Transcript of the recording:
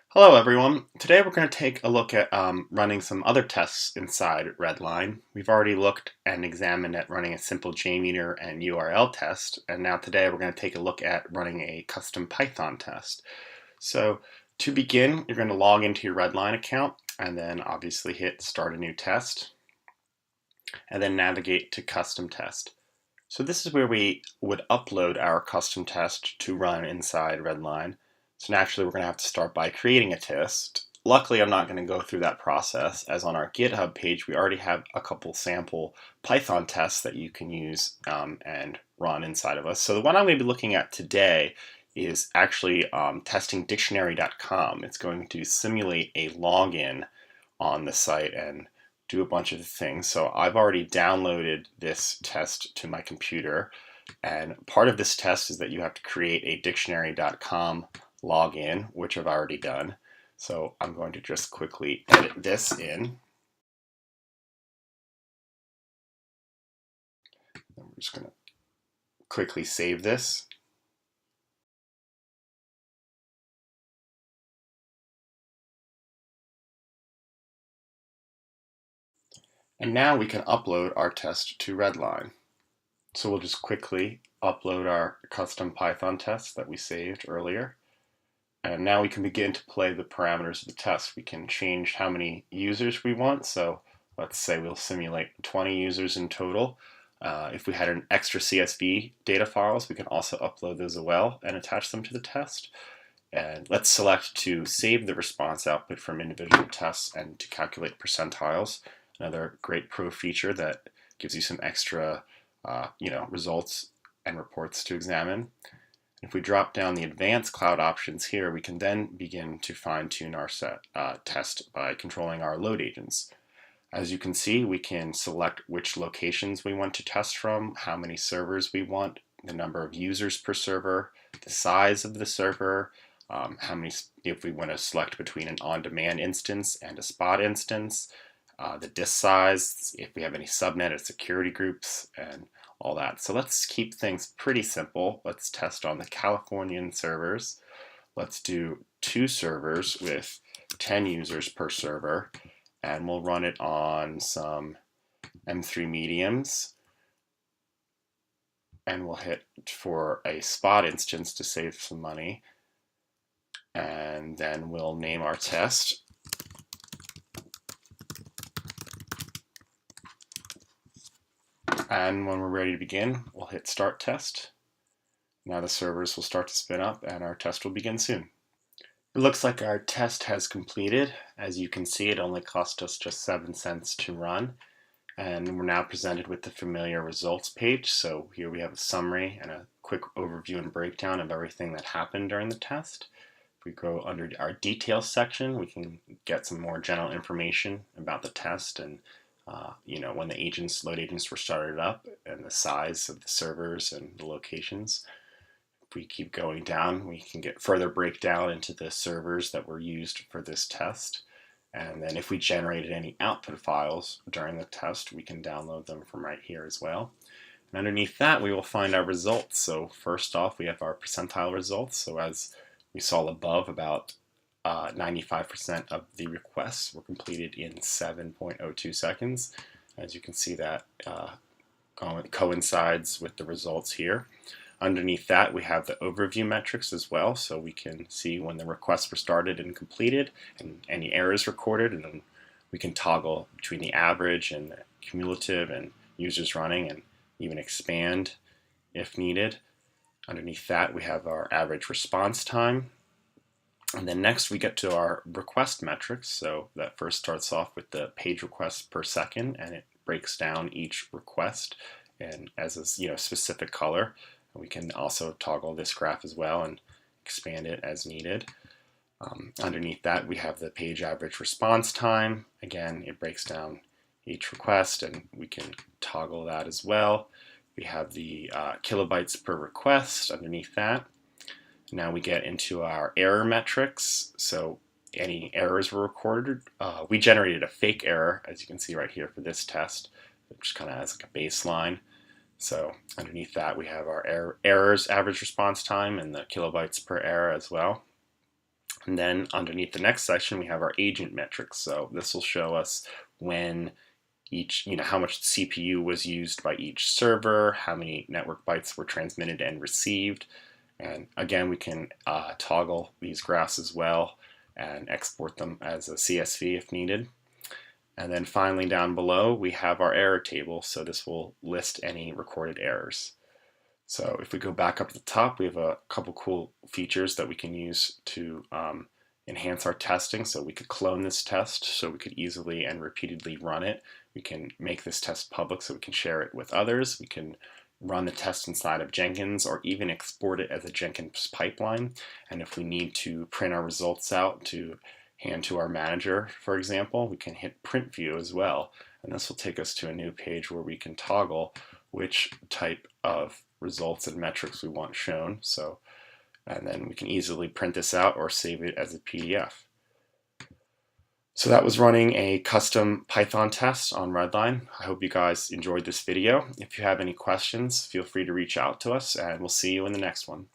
Hello everyone. Today we're going to take a look at running some other tests inside Redline. We've already looked and examined at running a simple JMeter and URL test, and now today we're going to take a look at running a custom Python test. So to begin, you're going to log into your Redline account and then obviously hit Start a New Test, and then navigate to Custom Test. So this is where we would upload our custom test to run inside Redline. So naturally, we're going to have to start by creating a test. Luckily, I'm not going to go through that process, as on our GitHub page, we already have a couple sample Python tests that you can use and run inside of us. So the one I'm going to be looking at today is actually testing dictionary.com. It's going to simulate a login on the site and do a bunch of things. So I've already downloaded this test to my computer, and part of this test is that you have to create a dictionary.com login, which I've already done. So I'm going to just quickly edit this in. And we're just going to quickly save this. And now we can upload our test to Redline. So we'll just quickly upload our custom Python test that we saved earlier. And now we can begin to play the parameters of the test. We can change how many users we want. So let's say we'll simulate 20 users in total. If we had an extra CSV data files, we can also upload those as well and attach them to the test. And let's select to save the response output from individual tests and to calculate percentiles. Another great pro feature that gives you some extra results and reports to examine. If we drop down the advanced cloud options here, we can then begin to fine-tune our test by controlling our load agents. As you can see, we can select which locations we want to test from, how many servers we want, the number of users per server, the size of the server, if we want to select between an on-demand instance and a spot instance, the disk size, if we have any subnet or security groups, and all that. So let's keep things pretty simple. Let's test on the Californian servers. Let's do 2 servers with 10 users per server, and we'll run it on some M3 mediums. And we'll hit for a spot instance to save some money. And then we'll name our test. And when we're ready to begin, we'll hit Start Test. Now the servers will start to spin up and our test will begin soon. It looks like our test has completed. As you can see, it only cost us just 7 cents to run. And we're now presented with the familiar results page. So here we have a summary and a quick overview and breakdown of everything that happened during the test. If we go under our details section, we can get some more general information about the test and when the load agents were started up and the size of the servers and the locations. If we keep going down, we can get further breakdown into the servers that were used for this test. And then if we generated any output files during the test, we can download them from right here as well. And underneath that, we will find our results. So first off, we have our percentile results. So as we saw above, about 95% of the requests were completed in 7.02 seconds. As you can see, that coincides with the results here. Underneath that, we have the overview metrics as well, so we can see when the requests were started and completed and any errors recorded, and then we can toggle between the average and the cumulative and users running and even expand if needed. Underneath that, we have our average response time. And then next we get to our request metrics. So that first starts off with the page requests per second, and it breaks down each request and as a specific color. And we can also toggle this graph as well and expand it as needed. Underneath that, we have the page average response time. Again, it breaks down each request, and we can toggle that as well. We have the kilobytes per request underneath that. Now we get into our error metrics. So any errors were recorded. We generated a fake error, as you can see right here for this test, which kind of has like a baseline. So underneath that, we have our errors average response time and the kilobytes per error as well. And then underneath the next section, we have our agent metrics. So this will show us when each, how much CPU was used by each server, how many network bytes were transmitted and received. And again, we can toggle these graphs as well and export them as a CSV if needed. And then finally down below, we have our error table. So this will list any recorded errors. So if we go back up to the top, we have a couple cool features that we can use to enhance our testing. So we could clone this test so we could easily and repeatedly run it. We can make this test public so we can share it with others. We can run the test inside of Jenkins or even export it as a Jenkins pipeline. And if we need to print our results out to hand to our manager, for example, we can hit print view as well. And this will take us to a new page where we can toggle which type of results and metrics we want shown. And then we can easily print this out or save it as a PDF. So that was running a custom Python test on Redline. I hope you guys enjoyed this video. If you have any questions, feel free to reach out to us, and we'll see you in the next one.